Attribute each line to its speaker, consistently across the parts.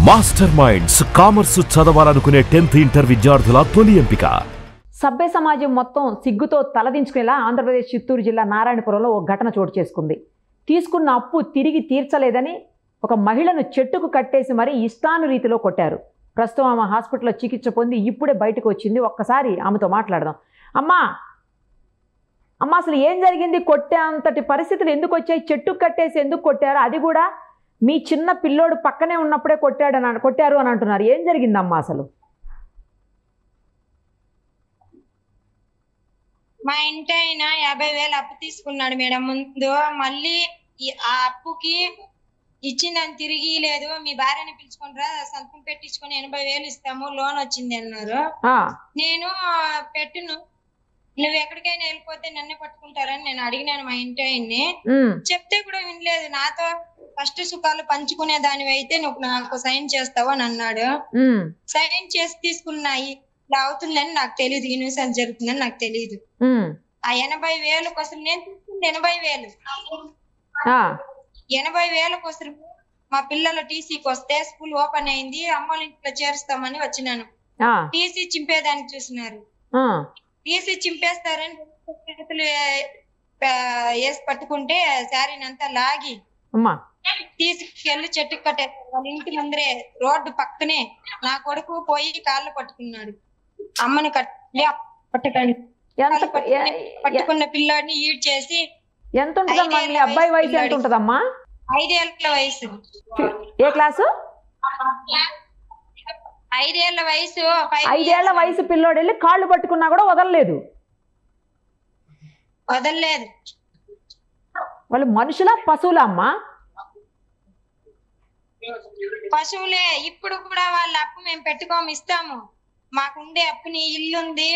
Speaker 1: Master minds commerce చదవాలనుకునే 10th inter విద్యార్థుల తొలి ఎంపిక.
Speaker 2: సభ్య సమాజం మొత్తం సిగ్గుతో తలదించుకునేలా ఆంధ్రప్రదేశ్ చిత్తూరు జిల్లా నారాయణపురంలో ఒక ఘటన చోటు చేసుకుంది. తీసుకున్న అప్పు తిరిగి తీర్చలేదని ఒక మహిళను చెట్టుకు కట్టేసి మరీ ఇష్టానురీతిలో కొట్టారు. ప్రస్తుతం ఆమె హాస్పిటల్లో చికిత్స పొంది ఇప్పుడే బయటకు వచ్చింది. ఒక్కసారి ఆమెతో మాట్లాడదాం. అమ్మా అసలు ఏం జరిగింది? కొట్టే అంతటి పరిస్థితులు ఎందుకు వచ్చాయి? చెట్టుకు కట్టేసి ఎందుకు కొట్టారు? అది కూడా మీ చిన్న పిల్లోడు పక్కనే ఉన్నప్పుడే కొట్టారు అని అంటున్నారు. ఏం జరిగిందమ్మా అసలు?
Speaker 3: మా ఇంటి ఆయన 50,000 అప్పు తీసుకున్నాడు మేడం. ముందు మళ్ళీ ఆ అప్పుకి ఇచ్చిందని తిరిగి లేదు. మీ భార్యని పిలుచుకుంటారా, సంతకం పెట్టించుకొని 80,000 ఇస్తాము, లోన్ వచ్చింది అన్నారు. నేను పెట్టును, నువ్వు ఎక్కడికైనా వెళ్ళిపోతే నన్నే పట్టుకుంటారని నేను అడిగినాను మా ఇంటి ఆయన్ని. చెప్తే కూడా వినలేదు. నాతో ఫస్ట్ సుఖాలు పంచుకునే దానివి అయితే నువ్వు నాకు సైన్ చేస్తావు అని అన్నాడు. సైన్ చేసి తీసుకున్నాయి. ఇలా అవుతుందని నాకు తెలియదు, ఈ న్యూస్ అని జరుగుతుందని నాకు తెలియదు. ఆ 80,000 కోసం నేను తీసుకుంది 80,000. 80,000 కోసం మా పిల్లల టీసీకి వస్తే స్కూల్ ఓపెన్ అయింది, అమ్మోళ్ళ ఇంట్లో చేరుస్తామని వచ్చినాను. టీసీ చింపేదానికి చూసినారు. టీసీ చింపేస్తారని వేసి పట్టుకుంటే శారీని అంతా లాగి తీసుకెళ్లి చెట్టుకు కట్టేస్తారు. వాళ్ళ ఇంటి ముందరే రోడ్డు పక్కనే నా కొడుకు పోయి కాళ్ళు పట్టుకున్నాడు. అమ్మని పట్టుకున్న పిల్లాడిని ఈడ్ చేసి.
Speaker 2: ఎంత ఉంటుందమ్మా మీ అబ్బాయి వయసు? ఎంత ఉంటదమ్మా?
Speaker 3: 5 ఏళ్ల వయసు.
Speaker 2: ఏ క్లాసు?
Speaker 3: 5 ఏళ్ల వయసు.
Speaker 2: 5 ఏళ్ల వయసు పిల్లోడు వెళ్ళి కాళ్ళు పట్టుకున్నా కూడా వదలలేదు. వాళ్ళు మనుషులా పశువులా అమ్మా?
Speaker 3: పశువులే. ఇప్పుడు కూడా వాళ్ళ అప్పు మేము పెట్టుకోము, ఇస్తాము. మాకుండే అప్పుని ఇల్లుంది,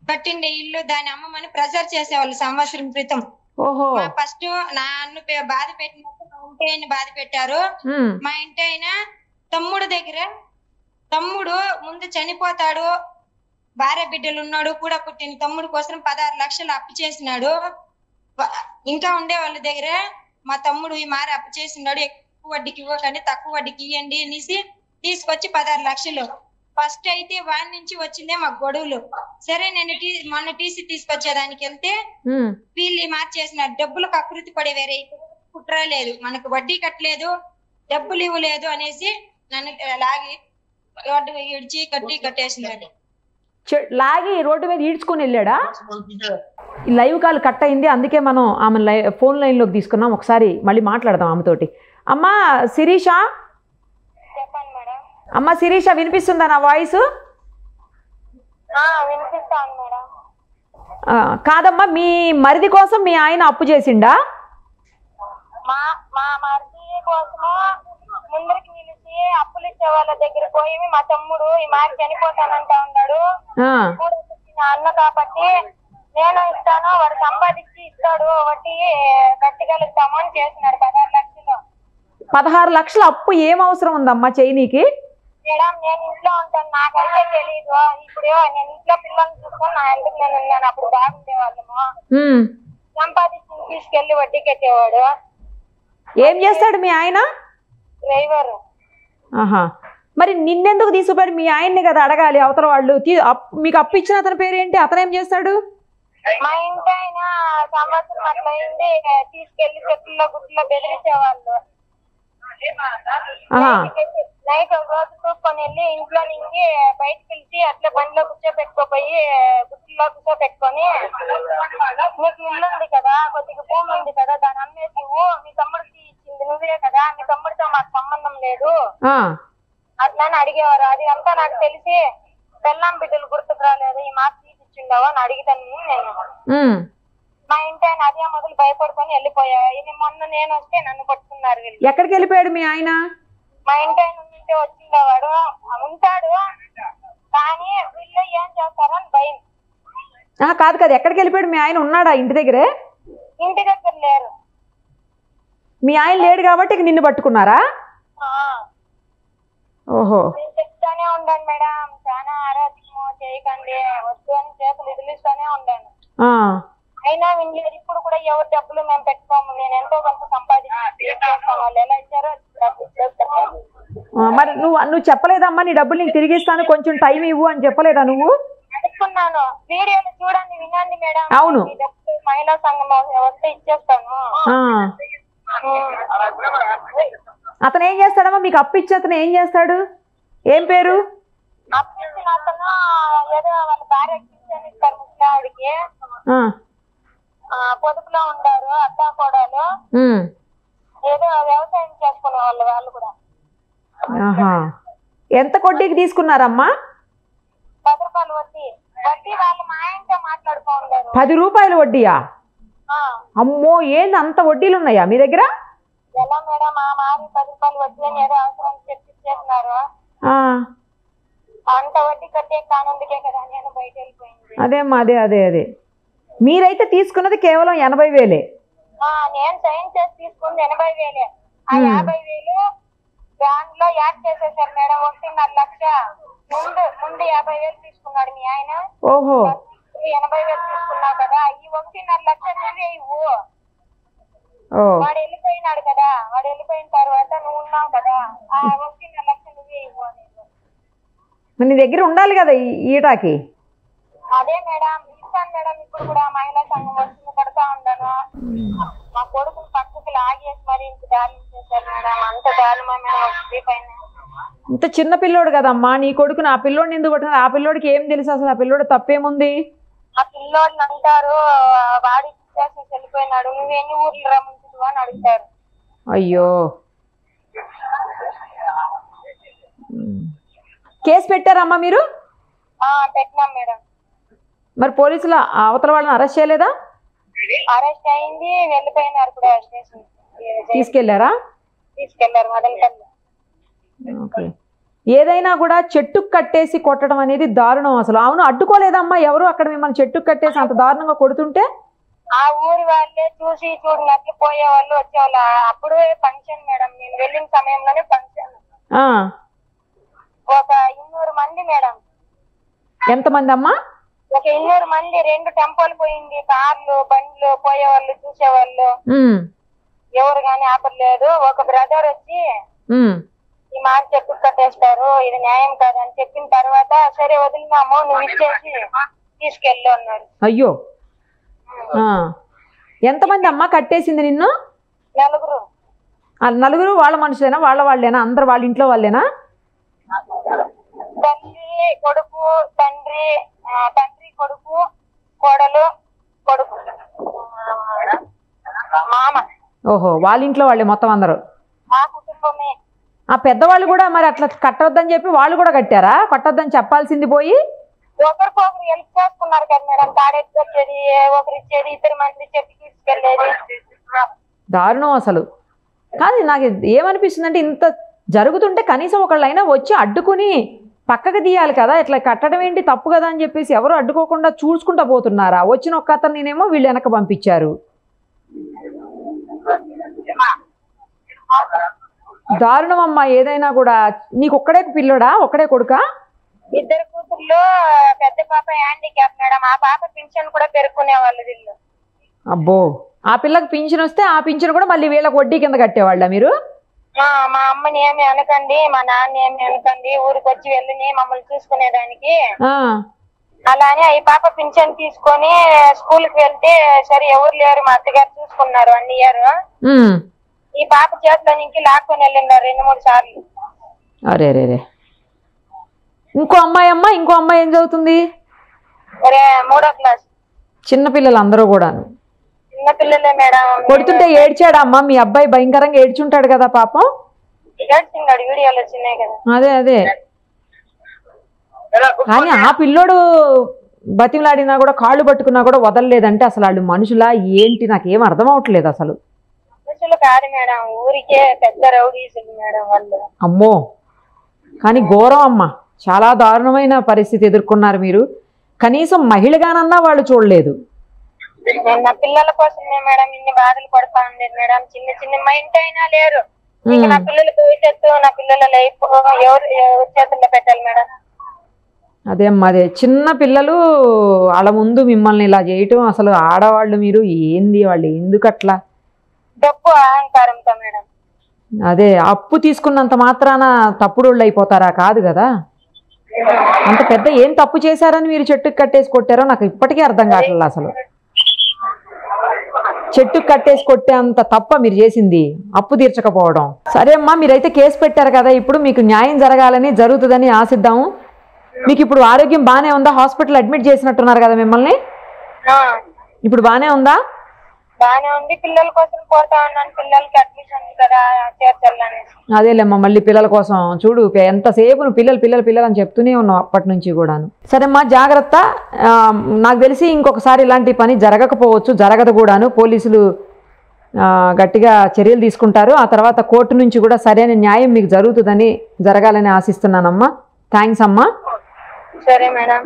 Speaker 3: కట్టిండే ఇల్లు, దాని అమ్మమని ప్రెజర్ చేసేవాళ్ళు సంవత్సరం క్రితం. ఫస్ట్ నా అన్ను బాధ పెట్టినప్పుడు మా ఇంటి ఆయన బాధ పెట్టారు. మా ఇంటి ఆయన తమ్ముడు దగ్గర, తమ్ముడు ముందు చనిపోతాడు, భార్య బిడ్డలు ఉన్నాడు, కూడా పుట్టిన తమ్ముడు కోసం 16 లక్షలు అప్పు చేసినాడు. ఇంకా ఉండే వాళ్ళ దగ్గర మా తమ్ముడు ఈ మారి అప్పు చేసినాడు, ఎక్కువ వడ్డీకి ఇవ్వకండి, తక్కువ వడ్డీకి ఇవ్వండి అనేసి తీసుకొచ్చి 16 లక్షలు. ఫస్ట్ అయితే వాడి నుంచి వచ్చిందే మాకు గొడవలు. సరే నేను మొన్న టీసీ తీసుకొచ్చేదానికి వెళ్తే వీళ్ళు మార్చేసినారు. డబ్బులు కకృతి పడే వేరే కుట్ర లేదు, మనకు వడ్డీ కట్టలేదు, డబ్బులు ఇవ్వలేదు అనేసి నన్ను లాగి రోడ్డు ఇడ్చి కట్టేసినాడు.
Speaker 2: లాగి రోడ్డు మీద ఈడ్చుకొని వెళ్ళాడా? లైవ్ కాల్ కట్ అయింది, అందుకే మనం ఆమె ఫోన్ లైన్లోకి తీసుకున్నాం. ఒకసారి మళ్ళీ మాట్లాడదాం ఆమెతోటి. అమ్మా శిరీష, అమ్మ శిరీష వినిపిస్తుందా నా వాయిస్? కాదమ్మా, మీ మరిది కోసం మీ ఆయన అప్పు చేసిండా?
Speaker 4: మా మరిది కోసము ముందరికి నిలిచి అప్పులు ఇచ్చే వాళ్ళ దగ్గర పోయి మా తమ్ముడు ఈ మాట చనిపోతానంటా ఉన్నాడు. అన్న కాబట్టి నేను ఇస్తాను, వాడు సంపాదించి ఇస్తాడు, వడ్డీ కట్టగలుగుతాము అని చేసినాడు. 16 లక్షలు.
Speaker 2: 16 లక్షల అప్పు ఏం అవసరం ఉందమ్మా చేయనీకి?
Speaker 4: మేడం నేను ఇంట్లో ఉంటాను, నాకైతే తెలీదు. ఇప్పుడు నేను ఇంట్లో పిల్లల్ని చూసుకొని నా ఇంటికి నేను ఉన్నాను. అప్పుడు బాగుండే వాళ్ళము. సంపాదించి తీసుకెళ్లి వడ్డీ కట్టేవాడు.
Speaker 2: ఏం చేస్తాడు మీ ఆయన?
Speaker 4: డ్రైవర్.
Speaker 2: మరి నిన్నెందుకు తీసుకుపోయాడు? మీ ఆయన్ని కదా అడగాలి అవతల వాళ్ళు. మీకు అప్పు ఇచ్చిన అతని పేరు ఏంటి? అతను ఏం చేస్తాడు?
Speaker 4: మా ఇంటి ఆయన సంవత్సరం అట్లా అయింది, తీసుకెళ్లి చెట్లలో గుట్లో బెదిరించేవాళ్ళు. నైట్ ఒక రోజు చూసుకొని వెళ్ళి ఇంట్లో నుంచి బయట పిలిచి అట్లా బండిలో కూర్చోపెట్టుకోపోయి గుట్లో కూర్చోపెట్టుకొని, నీకు ఇల్లు ఉంది కదా, కొద్దిగా భూమి ఉంది కదా, దాన్ని అమ్మేసి మీ తమ్ముడికి ఇచ్చింది నువ్వే కదా, మీ తమ్ముడితో మాకు సంబంధం లేదు అట్లా అని అడిగేవారు. అది అంతా నాకు తెలిసి బెల్లం బిడ్డలు గుర్తుకు రాలేదు, ఈ మాట తీసిచ్చిండవా అని అడిగితాను నేను. మా ఇంటి ఆయన అదే మొదలు భయపడుకొని వెళ్ళిపోయా. మొన్న నేను వస్తే నన్ను పట్టుకున్నారు.
Speaker 2: ఎక్కడికి వెళ్ళిపోయాడు మీ ఆయన?
Speaker 4: మా ఇంటి ఆయన ఉంటే వచ్చిండేవాడు, ఉంటాడు, కానీ వీళ్ళు ఏం చేస్తారని భయం.
Speaker 2: కాదు కదా, ఎక్కడికి వెళ్ళిపోయాడు మీ ఆయన? ఉన్నాడా ఇంటి దగ్గరే?
Speaker 4: ఇంటి దగ్గర లేరు.
Speaker 2: మీ ఆయన లేడు కాబట్టి నిన్ను పట్టుకున్నారా? ఓహో.
Speaker 4: నేను చెప్తానే ఉండాను మేడం, చాలా ఆరాధము చేయకండి, వద్దు అని చేతులు ఎదిలిస్తూనే ఉండాను. అయినా వినలేదు. ఇప్పుడు కూడా ఎవరి డబ్బులు మేము పెట్టుకోము, నేను ఎంతో కొంత సంపాదించి వాళ్ళు ఎలా ఇచ్చారో
Speaker 2: మరి నువ్వు చెప్పలేదమ్మా నీ డబ్బులు నీకు తిరిగి ఇస్తాను కొంచెం టైం ఇవ్వు అని చెప్పలేదా నువ్వు?
Speaker 4: అనుకున్నాను, వీడియోలు చూడండి వినండి మేడం.
Speaker 2: అవును,
Speaker 4: మహిళా సంఘం వస్తే ఇచ్చేస్తాను.
Speaker 2: అతను ఏం చేస్తాడమ్మా మీకు అప్పు ఇచ్చి? అతను ఏం చేస్తాడు? ఏం పేరు?
Speaker 4: అప్పు ఇచ్చిన అతను ఏదో వాళ్ళ భార్య ఇస్తారు ముసలావిడికి, పొదుపులో ఉంటారు అత్తా కోడలు, ఏదో వ్యవసాయం చేసుకునే వాళ్ళు కూడా.
Speaker 2: ఎంత వడ్డీకి తీసుకున్నారమ్మా?
Speaker 4: 10 రూపాయలు వడ్డీ. వడ్డీ వాళ్ళు మా ఆయనతో మాట్లాడుకోండారు.
Speaker 2: 10 రూపాయల వడ్డీయా? అమ్మో, ఏంది అంత వడ్డీలు ఉన్నాయా మీ దగ్గర?
Speaker 4: ఎలా మేడం, మా మాది 10 రూపాయలు వడ్డీ అని ఏదో అవసరం చెప్పిచ్చేస్తున్నారు. అంత వడ్డీ కట్టే కానందుకే కదా నేను బయట వెళ్ళిపోయింది.
Speaker 2: అదేమ్మా, అదే మీరైతే తీసుకున్నది కేవలం 80,000.
Speaker 4: నేను సైన్ చేసి తీసుకుంది 80,000. ఆ 50,000 దాంట్లో యాడ్ చేసేసారు మేడం. 1.5 లక్ష ముందు 50,000 తీసుకున్నాడు మీ ఆయన.
Speaker 2: ఓహో,
Speaker 4: 80,000 తీసుకున్నావు కదా, ఈ 1.5 లక్ష నువ్వే ఇవ్వు. వాడు వెళ్ళిపోయినాడు కదా, వాడు వెళ్ళిపోయిన తర్వాత నువ్వు ఉన్నావు కదా, ఆ 1.5 లక్ష నువ్వే ఇవ్వు అనేది.
Speaker 2: నీ దగ్గర ఉండాలి కదా ఈటాకి.
Speaker 4: అదే మేడం ఇస్తాను మేడం. ఇప్పుడు కూడా మహిళా సంఘం వస్తుంది కడతా ఉన్నాను. మా కొడుకుని పక్కకి లాగేసి మరి ఇంత దారుణం చేశారు మేడం. అంత దారుణమా మేడం? పైన
Speaker 2: ఇంత చిన్న పిల్లోడు కదమ్మా నీ కొడుకుని. ఆ పిల్లోడిని ఎందుకు కొట్టినారు? ఆ పిల్లోడికి ఏం తెలుసు అసలు? ఆ పిల్లోడు తప్పేముంది?
Speaker 4: ఆ పిల్లోడిని అంటారు వాడి చేసి వెళ్ళిపోయినాడు, నువ్వెన్ని ఊర్లు రమ్ముంటు అని అడుగుతారు.
Speaker 2: అయ్యో, కేసు పెట్టారమ్మా మీరు?
Speaker 4: పెట్టినాం మేడం.
Speaker 2: మరి పోలీసులు అవతల వాళ్ళని అరెస్ట్ చేయలేదా?
Speaker 4: అరెస్ట్ అయింది, వెళ్ళిపోయినారు కూడా స్టేషన్.
Speaker 2: తీసుకెళ్లారా?
Speaker 4: తీసుకెళ్లారు మదనపల్లి.
Speaker 2: ఏదైనా కూడా చెట్టుకు కట్టేసి కొట్టడం అనేది దారుణం అసలు. అవును, అడ్డుకోలేదమ్మా ఎవరు అక్కడ మిమ్మల్ని చెట్టుకు కట్టేసి అంత దారుణంగా కొడుతుంటే?
Speaker 4: ఆ ఊరి వాళ్ళే చూసి చూడనట్లు పోయేవాళ్ళు వచ్చేవాళ్ళు. అప్పుడు ఫంక్షన్ మేడం, నేను వెళ్ళిన సమయంలోనే ఫంక్షన్. ఒక 200 మంది మేడం.
Speaker 2: ఎంతమంది అమ్మా?
Speaker 4: ఒక 200 మంది. 2 టెంపోలు పోయింది, కార్లు బండ్లు పోయేవాళ్ళు చూసేవాళ్ళు. ఎవరు గాని ఆపలేదు. ఒక బ్రదర్ వచ్చి ఈ మాట చెప్పు కట్టేస్తారు, ఇది న్యాయం కాదని చెప్పిన తర్వాత సరే వదిలినాము, నువ్వు ఇచ్చేసి తీసుకెళ్ళు అన్నారు.
Speaker 2: అయ్యో, ఎంతమంది అమ్మా కట్టేసింది నిన్ను?
Speaker 4: 4.
Speaker 2: నలుగురు వాళ్ళ మనుషులేనా? వాళ్ళేనా? అందరు వాళ్ళ ఇంట్లో వాళ్ళేనా?
Speaker 4: తల్లి కొడుకు, తండ్రి కొడుకు, కోడలు కొడుకు, మామ.
Speaker 2: ఓహో, వాళ్ళ ఇంట్లో వాళ్ళే మొత్తం అందరూ?
Speaker 4: ఆ కుటుంబమే.
Speaker 2: ఆ పెద్దవాళ్ళు కూడా మరి అట్లా కట్టొద్దని చెప్పి వాళ్ళు కూడా కట్టారా? కట్టొద్దని చెప్పాల్సింది పోయి
Speaker 4: ఒకరికొకరు హెల్ప్ చేసుకున్నారు కదా మేడం. తాడెత్తి వచ్చేది, ఒకరు ఇచ్చేది, 2 మంది చెప్పి తీసుకెళ్లేది.
Speaker 2: దారుణం అసలు. కానీ నాకు ఏమనిపిస్తుంది అంటే ఇంత జరుగుతుంటే కనీసం ఒకళ్ళైనా వచ్చి అడ్డుకుని పక్కకు తీయాలి కదా. ఇట్లా కట్టడం ఏంటి తప్పు కదా అని చెప్పేసి ఎవరు అడ్డుకోకుండా చూసుకుంటా పోతున్నారా? వచ్చిన ఒక్క అతను నేనేమో వీళ్ళు వెనక పంపించారు. దారుణం అమ్మా. ఏదైనా కూడా. నీకు ఒక్కడే పిల్లోడా? ఒక్కడే కొడుకా?
Speaker 4: 2 కూతుర్లు. పెద్ద పాప హ్యాండిక్యాప్ మేడం. ఆ పాప పింఛన్ కూడా పెరుక్కునే వాళ్ళు వీళ్ళు.
Speaker 2: అబ్బో, ఆ పిల్లకి పింఛన్ వస్తే ఆ పింఛన్ కూడా మళ్ళీ వీళ్ళకి వడ్డీ కింద కట్టేవాళ్ళ మీరు?
Speaker 4: మా అమ్మని ఏమి అనకండి, మా నాన్న ఏమి అనకండి, ఊరికి వచ్చి వెళ్ళని మమ్మల్ని చూసుకునేదానికి. అలానే ఈ పాప పింఛన్ తీసుకొని స్కూల్ కి వెళ్తే సరే ఎవరు లేరు, మా అత్తగారు చూసుకున్నారు 1 ఇయర్. ఈ పాప చేతిలో నుంచి లాక్కొని వెళ్ళినారు 2-3 సార్లు.
Speaker 2: అరే రే. ఇంకో అమ్మాయి ఏం చదువుతుంది?
Speaker 4: 3వ క్లాస్.
Speaker 2: చిన్న పిల్లలు అందరూ కూడా?
Speaker 4: చిన్న పిల్లలే మేడం.
Speaker 2: కొడుతుంటే ఏడ్చాడా అమ్మా మీ అబ్బాయి? భయంకరంగా ఏడ్చుంటాడు కదా పాపం.
Speaker 4: ఏడ్చున్నాడు, వీడియోలు వచ్చినాయి కదా.
Speaker 2: అదే. కానీ ఆ పిల్లోడు బతిమలాడినా కూడా కాళ్ళు పట్టుకున్నా కూడా వదలలేదంటే అసలు వాళ్ళు మనుషులా ఏంటి? నాకేం అర్థం అవట్లేదు అసలు.
Speaker 4: మనుషులు కాదు మేడం, ఊరికే పెద్ద రౌడీసులు మేడం వాళ్ళు.
Speaker 2: అమ్మో, కానీ ఘోరం అమ్మా. చాలా దారుణమైన పరిస్థితి ఎదుర్కొన్నారు మీరు. కనీసం మహిళగానన్నా వాళ్ళు చూడలేదు.
Speaker 4: నా పిల్లల కోసమే మేడం ఇన్ని బాధలు పడతా ఉండేది మేడం. చిన్న మా ఇంటి అయినా లేరు. నా పిల్లల భవిష్యత్తు, నా పిల్లల లైఫ్ ఎవరు చేతుల్లో పెట్టాలి మేడం?
Speaker 2: అదే అమ్మా, అదే చిన్న పిల్లలు వాళ్ళ ముందు మిమ్మల్ని ఇలా చేయటం అసలు ఆడవాళ్ళు మీరు ఏంది? వాళ్ళు ఎందుకు అట్లా?
Speaker 4: డబ్బు అహంకారంతో మేడం.
Speaker 2: అదే అప్పు తీసుకున్నంత మాత్రాన తప్పుడోళ్ళు అయిపోతారా? కాదు కదా. అంత పెద్ద ఏం తప్పు చేశారని మీరు చెట్టుకు కట్టేసి కొట్టారో నాకు ఇప్పటికీ అర్థం కావట్లేదు. అసలు చెట్టుకు కట్టేసి కొట్టే అంత తప్ప మీరు చేసింది, అప్పు తీర్చకపోవడం. సరే అమ్మా, మీరైతే కేసు పెట్టారు కదా, ఇప్పుడు మీకు న్యాయం జరగాలని జరుగుతుందని ఆశిద్దాము. మీకు ఇప్పుడు ఆరోగ్యం బాగానే ఉందా? హాస్పిటల్ అడ్మిట్ చేసినట్టున్నారు కదా మిమ్మల్ని, ఇప్పుడు బాగానే ఉందా?
Speaker 4: బాగానే ఉంది. పిల్లల కోసం పోతా ఉన్నాను, పిల్లలకి అడ్మిషన్ కదా చేర్చాలని.
Speaker 2: అదేలేమ్మా, మళ్ళీ పిల్లల కోసం చూడు, ఎంతసేపు నువ్వు పిల్లలు పిల్లలు పిల్లలు అని చెప్తూనే ఉన్నావు అప్పటి నుంచి కూడాను. సరేమ్మా, జాగ్రత్త. నాకు తెలిసి ఇంకొకసారి ఇలాంటి పని జరగకపోవచ్చు, జరగదు కూడాను. పోలీసులు గట్టిగా చర్యలు తీసుకుంటారు. ఆ తర్వాత కోర్టు నుంచి కూడా సరైన న్యాయం మీకు జరుగుతుందని, జరగాలని ఆశిస్తున్నానమ్మా. థ్యాంక్స్ అమ్మా.
Speaker 4: సరే మేడం.